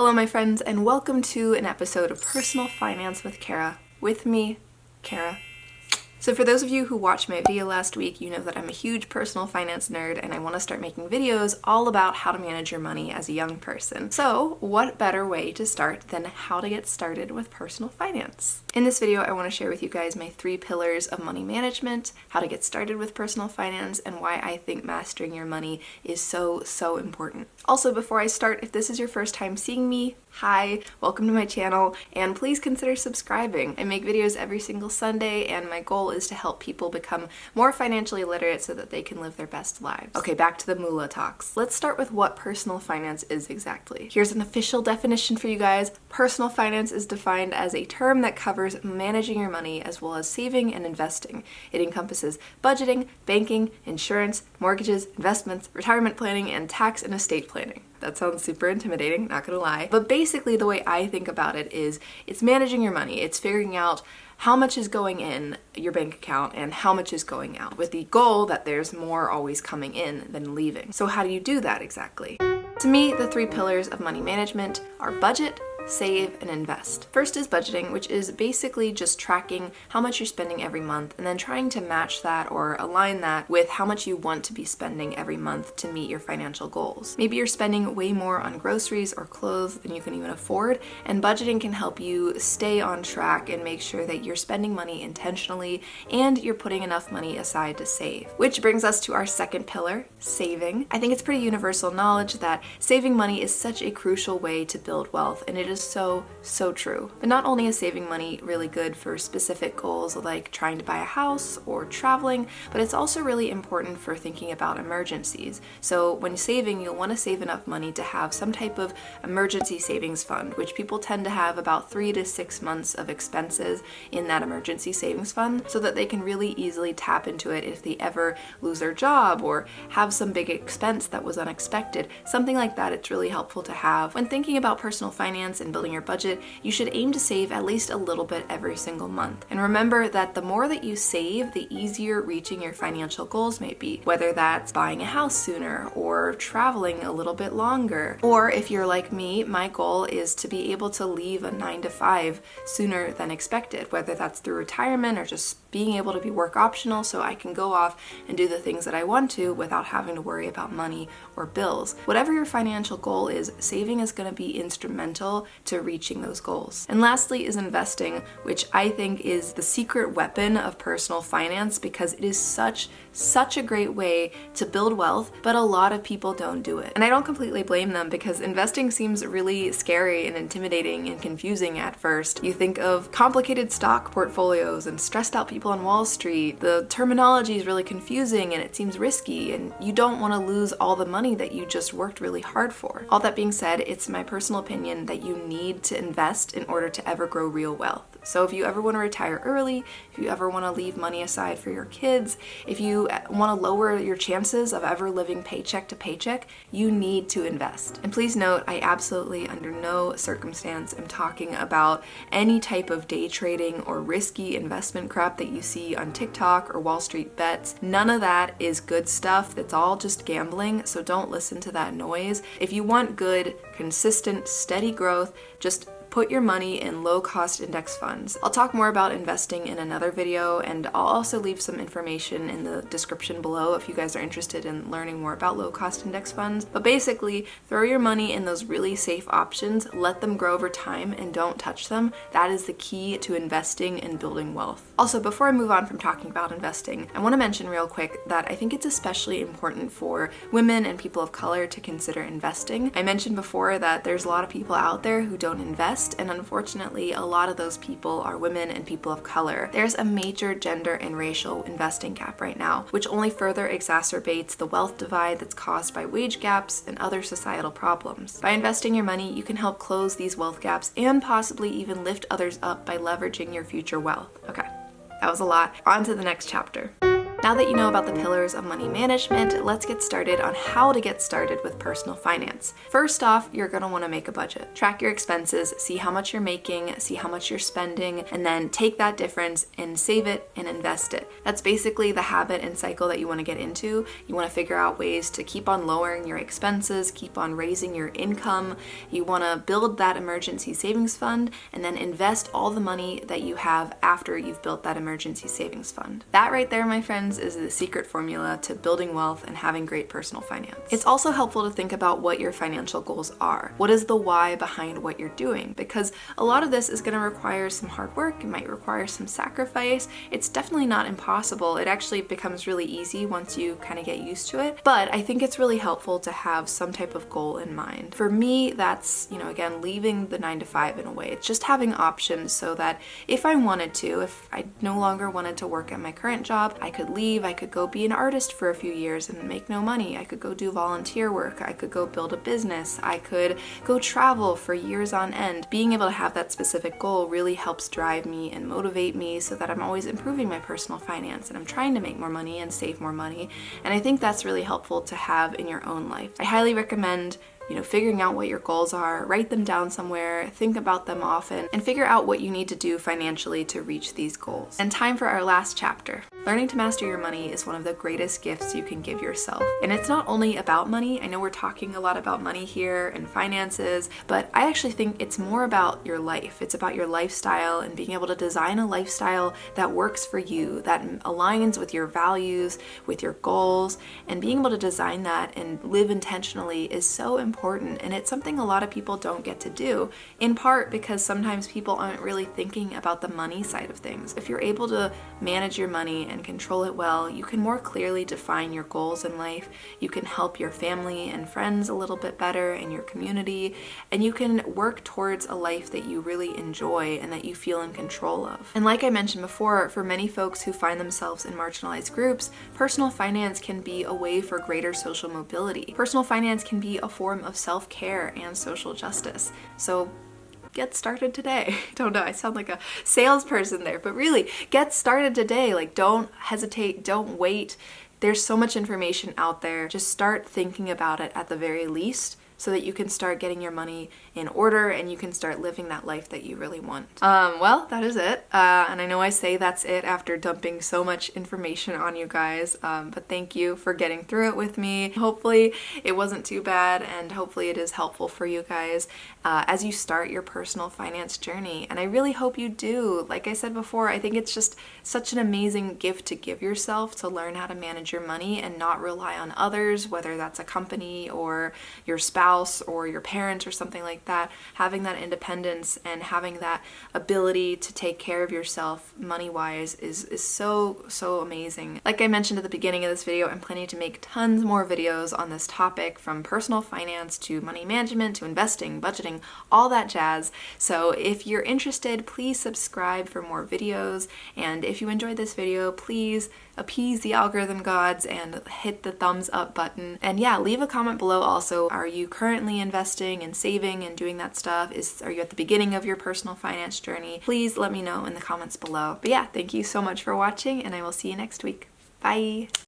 Hello, my friends, and welcome to an episode of Personal Finance with Kara. With me, Kara. So for those of you who watched my video last week, you know that I'm a huge personal finance nerd and I want to start making videos all about how to manage your money as a young person. So what better way to start than how to get started with personal finance? In this video, I want to share with you guys my 3 pillars of money management, how to get started with personal finance, and why I think mastering your money is so important. Also, before I start, if this is your first time seeing me, hi, welcome to my channel, and please consider subscribing. I make videos every single Sunday, and my goal is to help people become more financially literate so that they can live their best lives. Okay, back to the moolah talks. Let's start with what personal finance is exactly. Here's an official definition for you guys. Personal finance is defined as a term that covers managing your money as well as saving and investing. It encompasses budgeting, banking, insurance, mortgages, investments, retirement planning, and tax and estate planning. That sounds super intimidating, not gonna lie. But basically the way I think about it is it's managing your money. It's figuring out how much is going in your bank account and how much is going out, with the goal that there's more always coming in than leaving. So how do you do that exactly? To me, the 3 pillars of money management are budget, save, and invest. First is budgeting, which is basically just tracking how much you're spending every month and then trying to match that or align that with how much you want to be spending every month to meet your financial goals. Maybe you're spending way more on groceries or clothes than you can even afford, and budgeting can help you stay on track and make sure that you're spending money intentionally and you're putting enough money aside to save. Which brings us to our second pillar, saving. I think it's pretty universal knowledge that saving money is such a crucial way to build wealth, and it is so true. But not only is saving money really good for specific goals like trying to buy a house or traveling, but it's also really important for thinking about emergencies. So when saving, you'll want to save enough money to have some type of emergency savings fund, which people tend to have about 3 to 6 months of expenses in that emergency savings fund so that they can really easily tap into it if they ever lose their job or have some big expense that was unexpected. Something like that, it's really helpful to have. When thinking about personal finance and building your budget, you should aim to save at least a little bit every single month. And remember that the more that you save, the easier reaching your financial goals may be, whether that's buying a house sooner or traveling a little bit longer. Or if you're like me, my goal is to be able to leave a 9 to 5 sooner than expected, whether that's through retirement or just being able to be work optional so I can go off and do the things that I want to without having to worry about money or bills. Whatever your financial goal is, saving is going to be instrumental to reaching those goals. And lastly is investing, which I think is the secret weapon of personal finance because it is such a great way to build wealth, but a lot of people don't do it. And I don't completely blame them because investing seems really scary and intimidating and confusing at first. You think of complicated stock portfolios and stressed out people on Wall Street. The terminology is really confusing and it seems risky, and you don't want to lose all the money that you just worked really hard for. All that being said, it's my personal opinion that you need to invest in order to ever grow real wealth. So if you ever want to retire early, if you ever want to leave money aside for your kids, if you want to lower your chances of ever living paycheck to paycheck, you need to invest. And please note, I absolutely under no circumstance am talking about any type of day trading or risky investment crap that you see on TikTok or Wall Street Bets. None of that is good stuff. That's all just gambling, so don't listen to that noise. If you want good, consistent, steady growth, just put your money in low-cost index funds. I'll talk more about investing in another video, and I'll also leave some information in the description below if you guys are interested in learning more about low-cost index funds. But basically, throw your money in those really safe options, let them grow over time, and don't touch them. That is the key to investing and building wealth. Also, before I move on from talking about investing, I want to mention real quick that I think it's especially important for women and people of color to consider investing. I mentioned before that there's a lot of people out there who don't invest, and unfortunately a lot of those people are women and people of color. There's a major gender and racial investing gap right now, which only further exacerbates the wealth divide that's caused by wage gaps and other societal problems. By investing your money, you can help close these wealth gaps and possibly even lift others up by leveraging your future wealth. Okay, that was a lot. On to the next chapter. Now that you know about the pillars of money management, let's get started on how to get started with personal finance. First off, you're going to want to make a budget. Track your expenses, see how much you're making, see how much you're spending, and then take that difference and save it and invest it. That's basically the habit and cycle that you want to get into. You want to figure out ways to keep on lowering your expenses, keep on raising your income. You want to build that emergency savings fund and then invest all the money that you have after you've built that emergency savings fund. That right there, my friends, is the secret formula to building wealth and having great personal finance. It's also helpful to think about what your financial goals are. What is the why behind what you're doing? Because a lot of this is going to require some hard work. It might require some sacrifice. It's definitely not impossible. It actually becomes really easy once you kind of get used to it. But I think it's really helpful to have some type of goal in mind. For me, that's, again, leaving the 9-to-5 in a way. It's just having options so that if I wanted to, if I no longer wanted to work at my current job, I could leave. I could go be an artist for a few years and make no money. I could go do volunteer work. I could go build a business. I could go travel for years on end. Being able to have that specific goal really helps drive me and motivate me so that I'm always improving my personal finance and I'm trying to make more money and save more money. And I think that's really helpful to have in your own life. I highly recommend figuring out what your goals are, write them down somewhere, think about them often, and figure out what you need to do financially to reach these goals. And time for our last chapter. Learning to master your money is one of the greatest gifts you can give yourself. And it's not only about money. I know we're talking a lot about money here and finances, but I actually think it's more about your life. It's about your lifestyle and being able to design a lifestyle that works for you, that aligns with your values, with your goals, and being able to design that and live intentionally is so important. And it's something a lot of people don't get to do, in part because sometimes people aren't really thinking about the money side of things. If you're able to manage your money and control it well, you can more clearly define your goals in life. You can help your family and friends a little bit better in your community, and you can work towards a life that you really enjoy and that you feel in control of. And like I mentioned before, for many folks who find themselves in marginalized groups, personal finance can be a way for greater social mobility. Personal finance can be a form of self-care and social justice. So get started today. Don't know, I sound like a salesperson there, but really, get started today. Like, don't hesitate, don't wait. There's so much information out there. Just start thinking about it at the very least, so that you can start getting your money in order and you can start living that life that you really want. Well, that is it. And I know I say that's it after dumping so much information on you guys, but thank you for getting through it with me. Hopefully it wasn't too bad, and hopefully it is helpful for you guys as you start your personal finance journey. And I really hope you do. Like I said before, I think it's just such an amazing gift to give yourself, to learn how to manage your money and not rely on others, whether that's a company or your spouse or your parents or something like that. Having that independence and having that ability to take care of yourself money-wise is so amazing. Like I mentioned at the beginning of this video, I'm planning to make tons more videos on this topic, from personal finance to money management to investing, budgeting, all that jazz. So if you're interested, please subscribe for more videos. And if you enjoyed this video, please appease the algorithm gods and hit the thumbs up button. And yeah, leave a comment below also. Are you currently investing and saving and doing that stuff? Are you at the beginning of your personal finance journey? Please let me know in the comments below. But yeah, thank you so much for watching, and I will see you next week. Bye!